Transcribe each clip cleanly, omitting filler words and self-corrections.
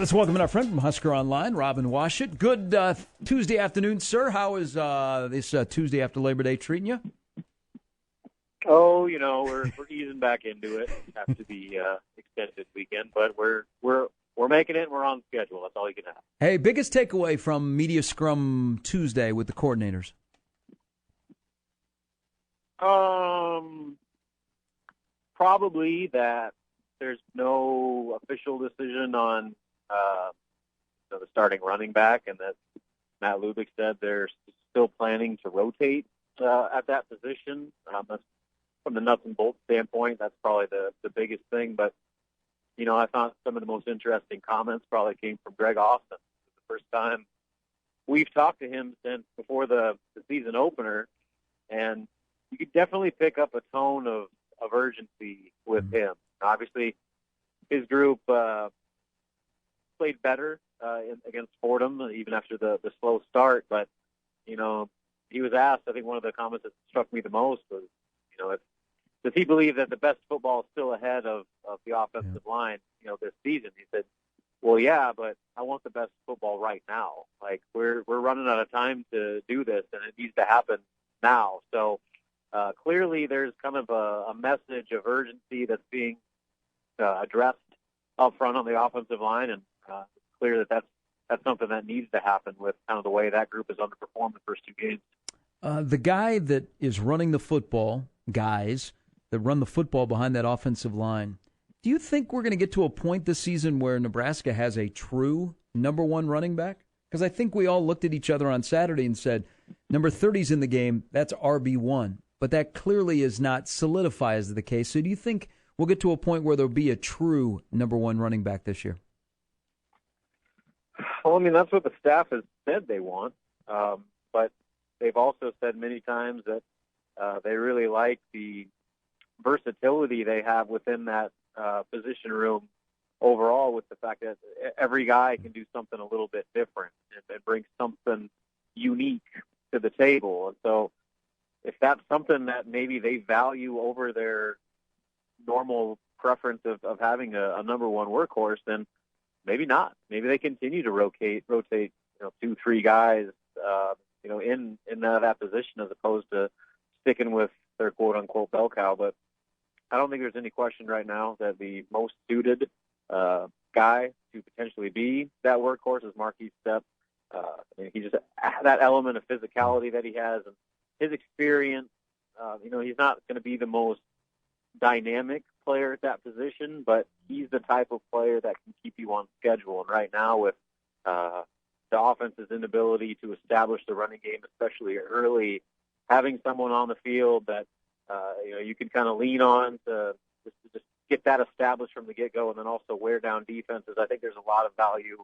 Let's welcome our friend from Husker Online, Robin Washut. Good Tuesday afternoon, sir. How is this Tuesday after Labor Day treating you? Oh, we're easing back into it after the extended weekend, but we're making it. And we're on schedule. That's all you can have. Hey, biggest takeaway from Media Scrum Tuesday with the coordinators? Probably that there's no official decision on the starting running back, and that Matt Lubick said they're still planning to rotate at that position. That's, from the nuts and bolts standpoint, that's probably the biggest thing. But, I thought some of the most interesting comments probably came from Greg Austin. It's the first time we've talked to him since before the season opener, and you could definitely pick up a tone of urgency with him. Obviously, his group played better against Fordham, even after the slow start. But, he was asked, I think one of the comments that struck me the most was, does he believe that the best football is still ahead of the offensive line, this season? He said, well, yeah, but I want the best football right now. Like, we're running out of time to do this, and it needs to happen now. So clearly there's kind of a message of urgency that's being addressed up front on the offensive line, and it's clear that's something that needs to happen with kind of the way that group has underperformed the first two games. The guy that is running the football, guys that run the football behind that offensive line, do you think we're going to get to a point this season where Nebraska has a true number one running back? Because I think we all looked at each other on Saturday and said, number 30's in the game, that's RB1. But that clearly is not solidified as the case. So do you think we'll get to a point where there'll be a true number one running back this year? Well, that's what the staff has said they want. But they've also said many times that they really like the versatility they have within that position room overall, with the fact that every guy can do something a little bit different and bring something unique to the table. And so if that's something that maybe they value over their normal preference of having a number one workhorse, then maybe not. Maybe they continue to rotate 2-3 guys in that position, as opposed to sticking with their quote-unquote bell cow. But I don't think there's any question right now that the most suited guy to potentially be that workhorse is Marquise Stepp. He just that element of physicality that he has and his experience. He's not going to be the most dynamic player at that position, but he's the type of player that can keep you on schedule. And right now, with the offense's inability to establish the running game, especially early, having someone on the field that you can kind of lean on to just get that established from the get-go, and then also wear down defenses. I think there's a lot of value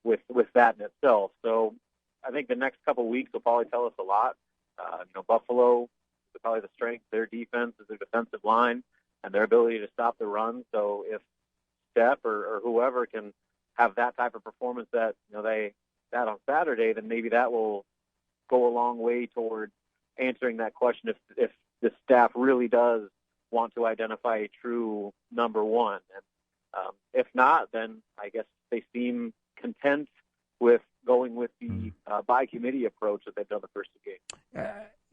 with that in itself. So I think the next couple of weeks will probably tell us a lot. Buffalo is probably the strength. Their defense is their defensive line and their ability to stop the run. So if Stepp or whoever can have that type of performance that they had on Saturday, then maybe that will go a long way toward answering that question if the staff really does want to identify a true number one. And if not, then I guess they seem content with going with the by committee approach that they've done the first two games.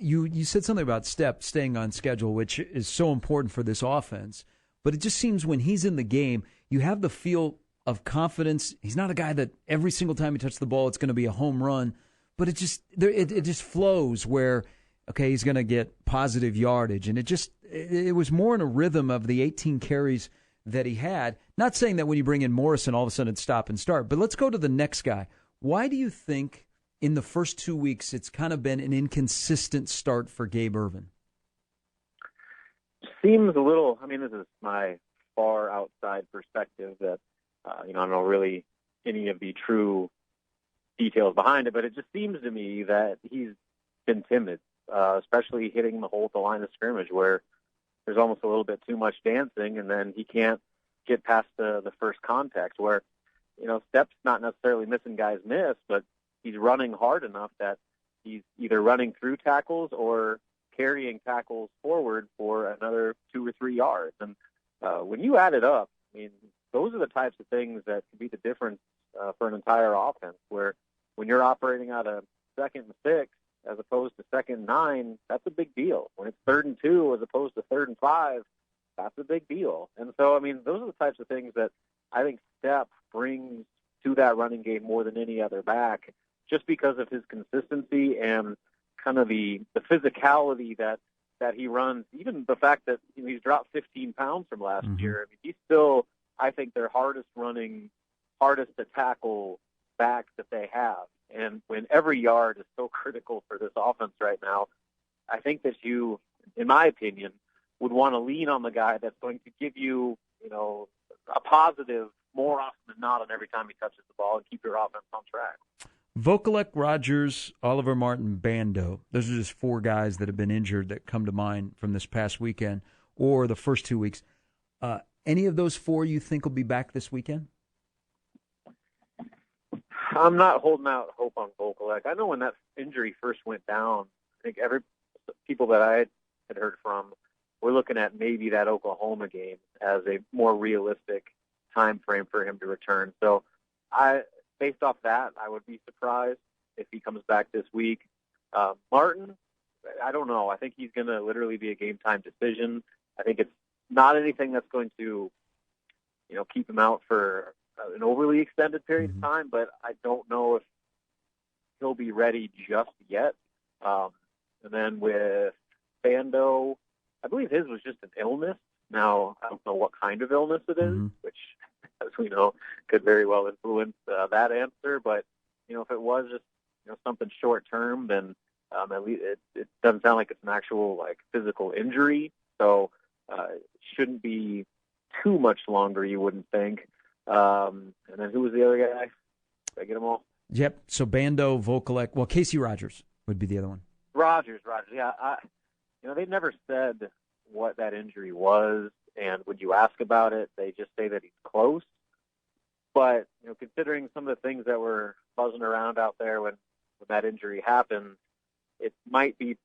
You said something about Stepp staying on schedule, which is so important for this offense. But it just seems when he's in the game, you have the feel of confidence. He's not a guy that every single time he touches the ball, it's going to be a home run. But it just flows where, okay, he's going to get positive yardage. And it was more in a rhythm of the 18 carries that he had. Not saying that when you bring in Morrison, all of a sudden it's stop and start. But let's go to the next guy. Why do you think in the first 2 weeks it's kind of been an inconsistent start for Gabe Ervin? Seems a little, this is my far outside perspective that, I don't know really any of the true details behind it, but it just seems to me that he's been timid, especially hitting the hole at the line of scrimmage where there's almost a little bit too much dancing, and then he can't get past the first contact where, Stepp's not necessarily missing guys miss, but he's running hard enough that he's either running through tackles or carrying tackles forward for another 2 or 3 yards. And when you add it up, those are the types of things that can be the difference for an entire offense, where when you're operating out of 2nd and 6 as opposed to 2nd and 9, that's a big deal. When it's 3rd and 2 as opposed to 3rd and 5, that's a big deal. And so, I mean, those are the types of things that I think Stepp brings to that running game more than any other back, just because of his consistency and kind of the physicality that he runs. Even the fact that he's dropped 15 pounds from last year. I mean, he's still, I think, their hardest to tackle back that they have. And when every yard is so critical for this offense right now, I think that you, in my opinion, would want to lean on the guy that's going to give you, a positive more often than not on every time he touches the ball and keep your offense on track. Vokalek, Rogers, Oliver Martin, Bando. Those are just 4 guys that have been injured that come to mind from this past weekend or the first 2 weeks. Any of those 4 you think will be back this weekend? I'm not holding out hope on Vokalek. I know when that injury first went down, I think people that I had heard from were looking at maybe that Oklahoma game as a more realistic time frame for him to return. So based off that, I would be surprised if he comes back this week. Martin, I don't know. I think he's going to literally be a game-time decision. I think it's not anything that's going to, keep him out for an overly extended period of time, but I don't know if he'll be ready just yet. And then with Bando, I believe his was just an illness. Now, I don't know what kind of illness it is, which, as we know, could very well influence that answer. But, if it was just, something short-term, then at least it doesn't sound like it's an actual, physical injury. So it shouldn't be too much longer, you wouldn't think. And then who was the other guy? Did I get them all? Yep. So Bando, Vokalek. Well, Casey Rogers would be the other one. Rogers. Yeah. They've never said what that injury was, and when you ask about it, they just say that he's close. But, considering some of the things that were buzzing around out there when that injury happened, it might be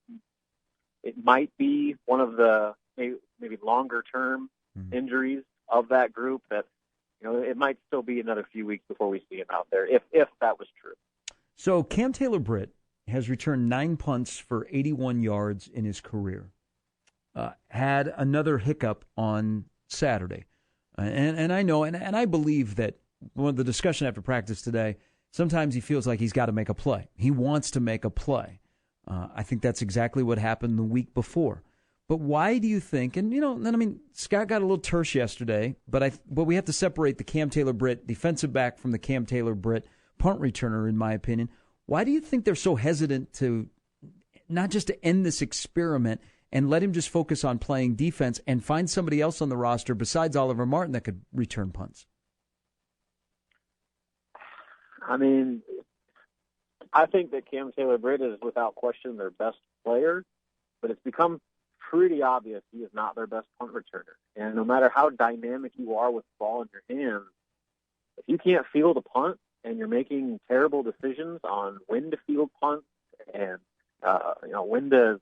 one of the maybe longer-term injuries of that group that, it might still be another few weeks before we see him out there, if that was true. So Cam Taylor-Britt has returned 9 punts for 81 yards in his career. Had another hiccup on Saturday. And I know, and I believe that the discussion after practice today, sometimes he feels like he's got to make a play. He wants to make a play. I think that's exactly what happened the week before. But why do you think, and Scott got a little terse yesterday, but we have to separate the Cam Taylor-Britt defensive back from the Cam Taylor-Britt punt returner, in my opinion. Why do you think they're so hesitant to not just to end this experiment and let him just focus on playing defense and find somebody else on the roster besides Oliver Martin that could return punts? I think that Cam Taylor-Britt is without question their best player, but it's become pretty obvious he is not their best punt returner. And no matter how dynamic you are with the ball in your hands, if you can't field a punt and you're making terrible decisions on when to field punts and when to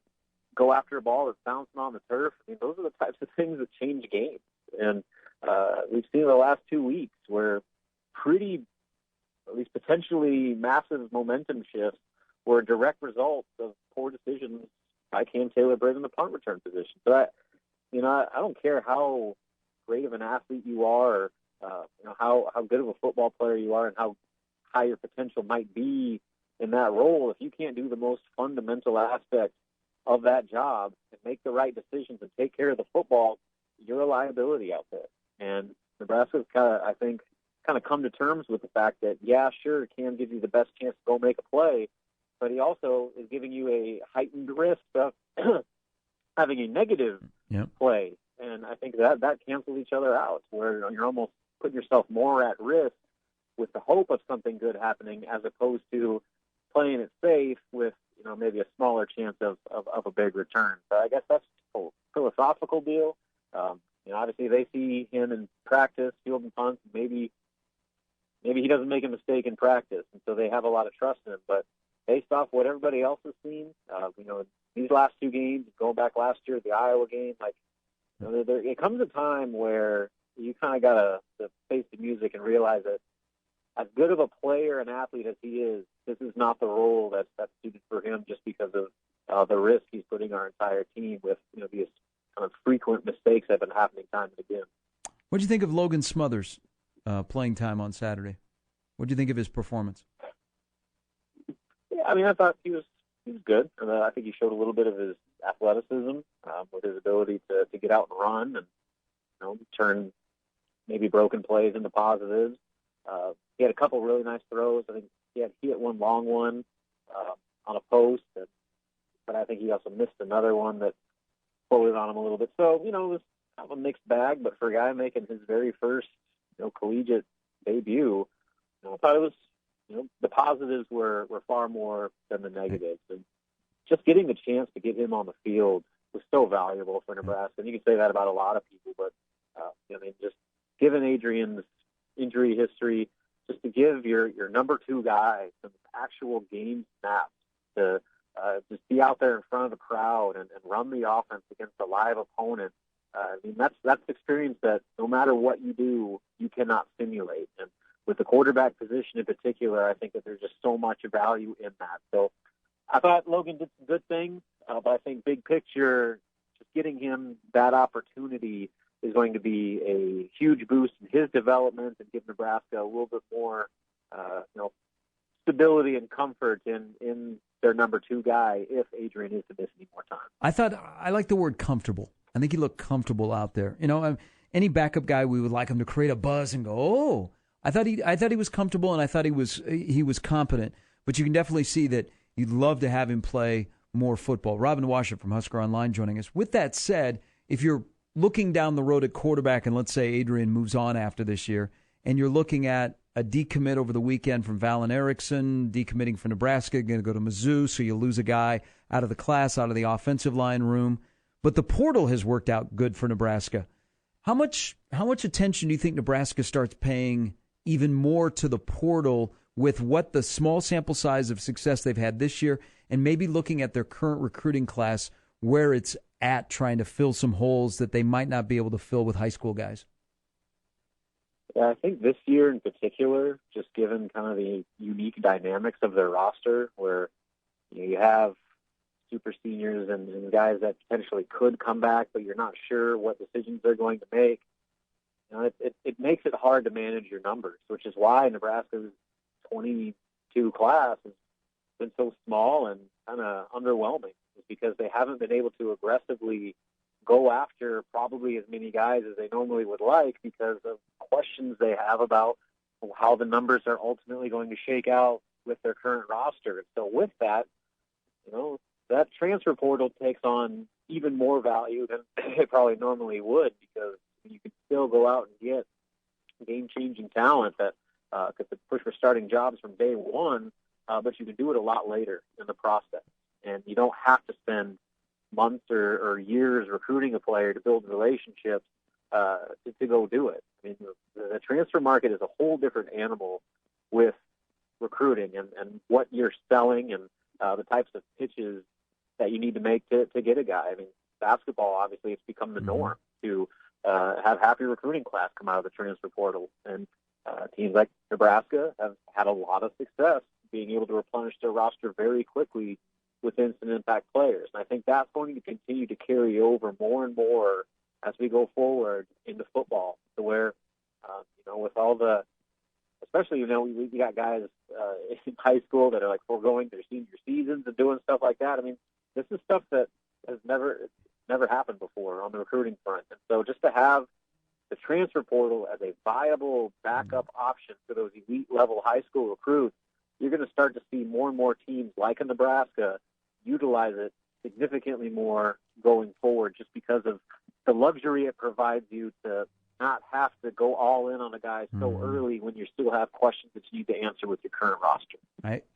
go after a ball that's bouncing on the turf, those are the types of things that change games. And we've seen the last 2 weeks where at least potentially massive momentum shifts were direct results of poor decisions by Cam Taylor-Britt in the punt return position. So I don't care how great of an athlete you are, or, how good of a football player you are, and how high your potential might be in that role. If you can't do the most fundamental aspect of that job and make the right decisions and take care of the football, you're a liability out there. And Nebraska's kind of come to terms with the fact that, yeah, sure, Cam gives you the best chance to go make a play, but he also is giving you a heightened risk of having a negative play. And I think that cancels each other out, where you're almost putting yourself more at risk with the hope of something good happening as opposed to playing it safe with, maybe a smaller chance of a big return. So I guess that's a philosophical deal. Obviously they see him in practice, fielding punts, maybe he doesn't make a mistake in practice, and so they have a lot of trust in him. But based off what everybody else has seen, these last 2 games, going back last year, the Iowa game, it comes a time where you kind of got to face the music and realize that as good of a player and athlete as he is, this is not the role that's suited for him just because of the risk he's putting our entire team with, these kind of frequent mistakes that have been happening time and again. What do you think of Logan Smothers playing time on Saturday? What do you think of his performance? Yeah, I thought he was good. I think he showed a little bit of his athleticism with his ability to get out and run and turn maybe broken plays into positives. He had a couple really nice throws. I think he hit one long one on a post, but I think he also missed another one that floated on him a little bit. So, it was kind of a mixed bag, but for a guy making his very first, collegiate debut, I thought it was, the positives were far more than the negatives. And just getting the chance to get him on the field was so valuable for Nebraska. And you can say that about a lot of people, but, just given Adrian's injury history, just to give your number two guy some actual game snaps to just be out there in front of the crowd and run the offense against a live opponent. That's experience that no matter what you do, you cannot simulate. And with the quarterback position in particular, I think that there's just so much value in that. So I thought Logan did some good things, but I think big picture, just getting him that opportunity is going to be a huge boost in his development and give Nebraska a little bit more, stability and comfort in their number two guy if Adrian is to miss any more time. I like the word comfortable. I think he looked comfortable out there. Any backup guy, we would like him to create a buzz and go, oh. I thought he was comfortable, and I thought he was competent. But you can definitely see that you'd love to have him play more football. Robin Washut from Husker Online joining us. With that said, if you're looking down the road at quarterback, and let's say Adrian moves on after this year, and you're looking at a decommit over the weekend from Valen Erickson, decommitting for Nebraska, going to go to Mizzou, so you lose a guy out of the class, out of the offensive line room. But the portal has worked out good for Nebraska. How much attention do you think Nebraska starts paying even more to the portal with what the small sample size of success they've had this year, and maybe looking at their current recruiting class where it's at, trying to fill some holes that they might not be able to fill with high school guys? Yeah, I think this year in particular, just given kind of the unique dynamics of their roster, where you have super seniors and guys that potentially could come back, but you're not sure what decisions they're going to make. It makes it hard to manage your numbers, which is why Nebraska's 22 class has been so small and kind of underwhelming, is because they haven't been able to aggressively go after probably as many guys as they normally would like because of questions they have about how the numbers are ultimately going to shake out with their current roster. And so with that, that transfer portal takes on even more value than it probably normally would, because you can still go out and get game-changing talent that could push for starting jobs from day one, but you can do it a lot later in the process. And you don't have to spend months or years recruiting a player to build relationships to go do it. The transfer market is a whole different animal with recruiting and what you're selling and the types of pitches that you need to make to get a guy. Basketball, obviously, it's become the norm to have half your recruiting class come out of the transfer portal. And teams like Nebraska have had a lot of success being able to replenish their roster very quickly with instant impact players. And I think that's going to continue to carry over more and more as we go forward into football, to where, with all the, especially, we got guys in high school that are like foregoing their senior seasons and doing stuff like that. This is stuff that has never happened before on the recruiting front. And so just to have the transfer portal as a viable backup option for those elite level high school recruits, you're going to start to see more and more teams like in Nebraska utilize it significantly more going forward, just because of the luxury it provides you to not have to go all in on a guy so early when you still have questions that you need to answer with your current roster.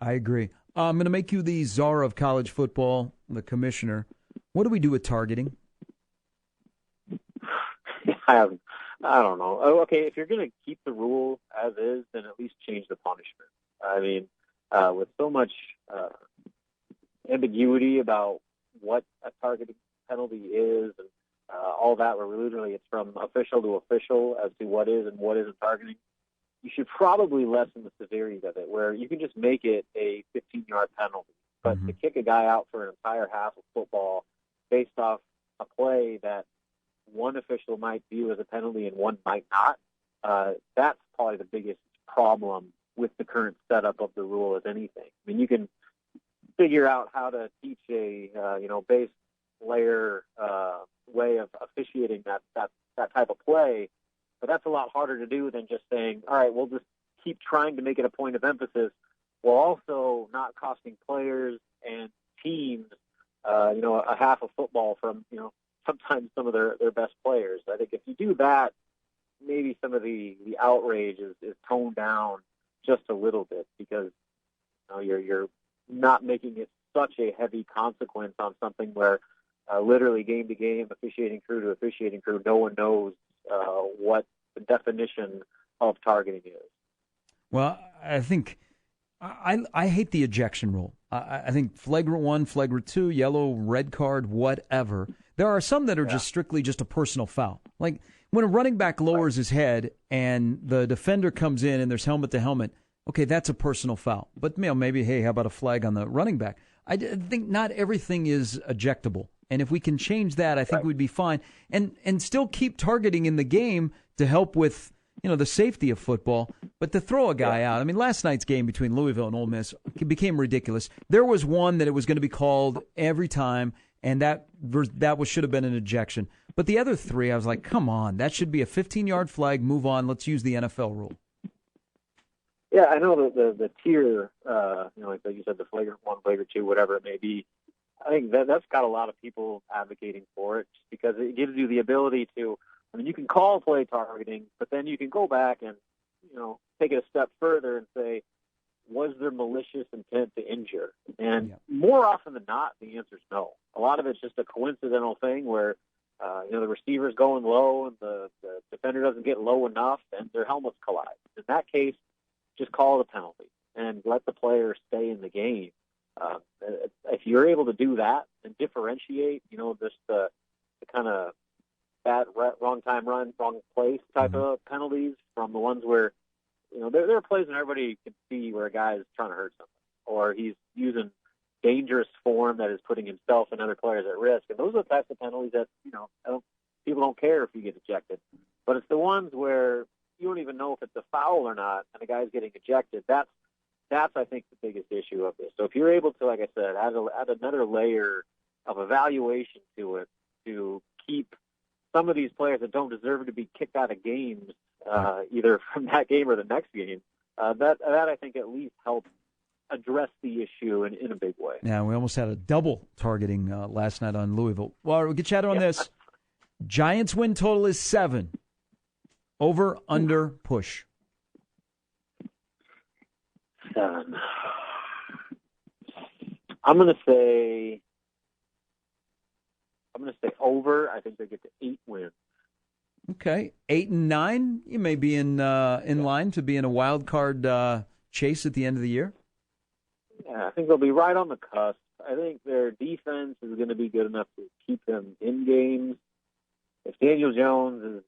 I agree. I'm going to make you the czar of college football, the commissioner. What do we do with targeting? I don't know. Okay, if you're going to keep the rule as is, then at least change the punishment. With so much ambiguity about what a targeting penalty is and all that, where literally it's from official to official as to what is and what isn't targeting, you should probably lessen the severity of it, where you can just make it a 15-yard penalty. But to kick a guy out for an entire half of football based off a play that one official might view as a penalty and one might not, that's probably the biggest problem with the current setup of the rule as anything. I mean, you can figure out how to teach a base layer way of officiating that type of play, but that's a lot harder to do than just saying, all right, we'll just keep trying to make it a point of emphasis while also not costing players and teams, a half of football from, sometimes some of their best players. I think if you do that, maybe some of the outrage is toned down just a little bit, because you're not making it such a heavy consequence on something where literally game to game, officiating crew to officiating crew, no one knows what the definition of targeting is. Well, I think I hate the ejection rule. I think flagrant 1, flagrant 2, yellow, red card, whatever. There are some that are just strictly just a personal foul. Like when a running back lowers his head and the defender comes in and there's helmet to helmet, okay, that's a personal foul. But maybe, hey, how about a flag on the running back? I think not everything is ejectable. And if we can change that, I think we'd be fine. And still keep targeting in the game to help with, the safety of football. But to throw a guy out, I mean, last night's game between Louisville and Ole Miss became ridiculous. There was one that it was going to be called every time, and that should have been an ejection. But the other three, I was like, come on, that should be a 15-yard flag, move on, let's use the NFL rule. Yeah, I know the tier, like you said, the flagrant 1, flagrant 2, whatever it may be, I think that's got a lot of people advocating for it, just because it gives you the ability to, you can call play targeting, but then you can go back and, take it a step further and say, was there malicious intent to injure? And more often than not, the answer is no. A lot of it's just a coincidental thing where, the receiver's going low and the defender doesn't get low enough and their helmets collide. In that case, just call it a penalty and let the player stay in the game. If you're able to do that and differentiate, just the kind of bad, wrong time, wrong place type of penalties from the ones where, there are plays when everybody can see where a guy is trying to hurt something, or he's using dangerous form that is putting himself and other players at risk. And those are the types of penalties that, people don't care if you get ejected. But it's the ones where you don't even know if it's a foul or not, and the guy's getting ejected. That's I think, the biggest issue of this. So if you're able to, like I said, add another layer of evaluation to it to keep some of these players that don't deserve to be kicked out of games, either from that game or the next game, that I think at least helps address the issue in a big way. Yeah, we almost had a double targeting last night on Louisville. Well, we'll get chatted on this. Giants win total is 7. Over, under, push. 7. I'm going to say over. I think they get to 8 wins. Okay, 8 and 9. You may be in line to be in a wild card chase at the end of the year. Yeah, I think they'll be right on the cusp. I think their defense is going to be good enough to keep them in games. If Daniel Jones is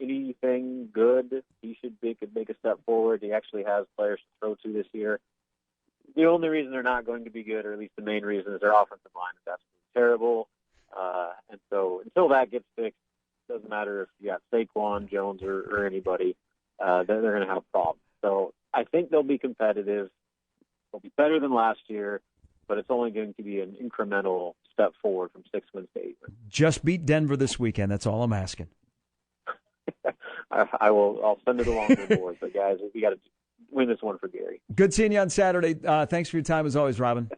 anything good, he could make a step forward. He actually has players to throw to this year. The only reason they're not going to be good, or at least the main reason, is their offensive line is absolutely terrible. And so until that gets fixed, it doesn't matter if you got Saquon, Jones, or anybody, they're going to have problems. So I think they'll be competitive. They'll be better than last year, but it's only going to be an incremental step forward from 6 wins to 8 wins. Just beat Denver this weekend. That's all I'm asking. I'll send it along to the board. But guys, we got to win this one for Gary. Good seeing you on Saturday. Thanks for your time as always, Robin.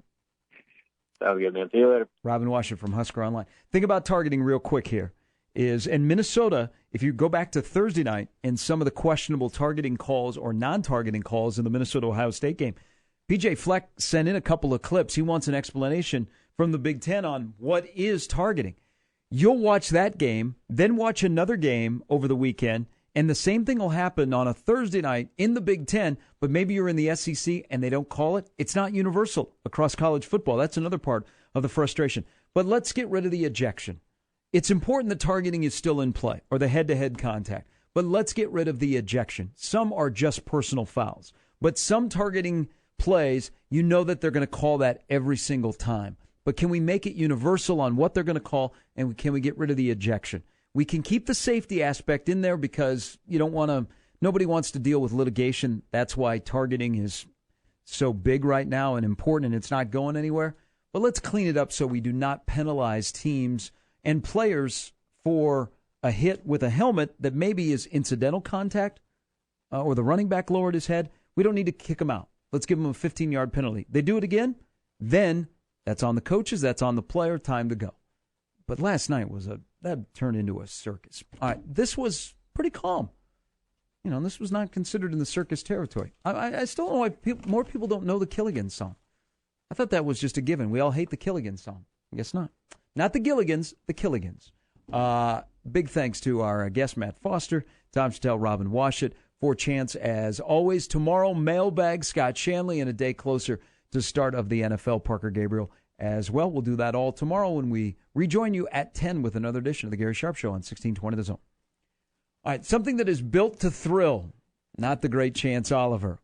Sounds good, man. See you later. Robin Washington from Husker Online. Think about targeting real quick here. Is in Minnesota, if you go back to Thursday night and some of the questionable targeting calls or non-targeting calls in the Minnesota-Ohio State game, PJ Fleck sent in a couple of clips. He wants an explanation from the Big Ten on what is targeting. You'll watch that game, then watch another game over the weekend, and the same thing will happen on a Thursday night in the Big Ten, but maybe you're in the SEC and they don't call it. It's not universal across college football. That's another part of the frustration. But let's get rid of the ejection. It's important that targeting is still in play, or the head-to-head contact. But let's get rid of the ejection. Some are just personal fouls. But some targeting plays, you know that they're going to call that every single time. But can we make it universal on what they're going to call, and can we get rid of the ejection? We can keep the safety aspect in there because nobody wants to deal with litigation. That's why targeting is so big right now and important, and it's not going anywhere. But let's clean it up so we do not penalize teams and players for a hit with a helmet that maybe is incidental contact or the running back lowered his head. We don't need to kick him out. Let's give him a 15-yard penalty. They do it again, then that's on the coaches, that's on the player, time to go. But last night that turned into a circus. All right, this was pretty calm. This was not considered in the circus territory. I still don't know why more people don't know the Killigans song. I thought that was just a given. We all hate the Killigans song. I guess not. Not the Gilligans, the Killigans. Big thanks to our guest, Matt Foster, Tom Chattel, Robin Washut, for Chance as always. Tomorrow, mailbag, Scott Shanley, and a day closer to start of the NFL, Parker Gabriel as well. We'll do that all tomorrow when we rejoin you at 10 with another edition of the Gary Sharp Show on 1620 The Zone. All right, something that is built to thrill, not the great Chance Oliver.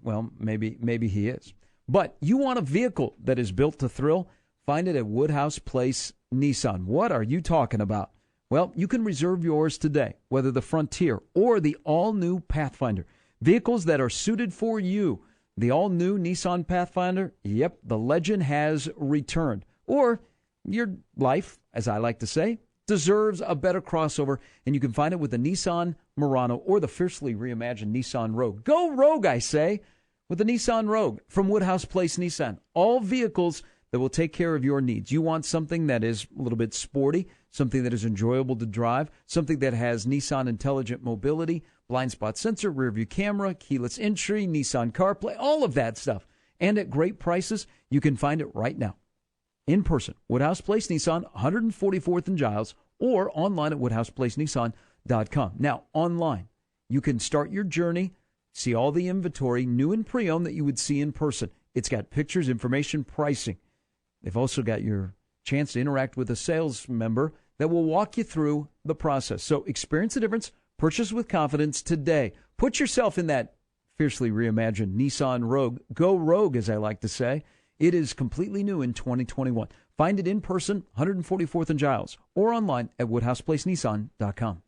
Well, maybe he is. But you want a vehicle that is built to thrill? Find it at Woodhouse Place Nissan. What are you talking about? Well, you can reserve yours today, whether the Frontier or the all-new Pathfinder. Vehicles that are suited for you. The all-new Nissan Pathfinder, yep, the legend has returned. Or your life, as I like to say, deserves a better crossover, and you can find it with the Nissan Murano or the fiercely reimagined Nissan Rogue. Go Rogue, I say, with the Nissan Rogue from Woodhouse Place Nissan. All vehicles that will take care of your needs. You want something that is a little bit sporty, something that is enjoyable to drive, something that has Nissan Intelligent Mobility, blind spot sensor, rear view camera, keyless entry, Nissan CarPlay, all of that stuff. And at great prices, you can find it right now. In person, Woodhouse Place Nissan, 144th and Giles, or online at woodhouseplacenissan.com. Now, online, you can start your journey, see all the inventory, new and pre-owned, that you would see in person. It's got pictures, information, pricing. They've also got your chance to interact with a sales member that will walk you through the process. So experience the difference. Purchase with confidence today. Put yourself in that fiercely reimagined Nissan Rogue. Go Rogue, as I like to say. It is completely new in 2021. Find it in person, 144th and Giles, or online at woodhouseplacenissan.com.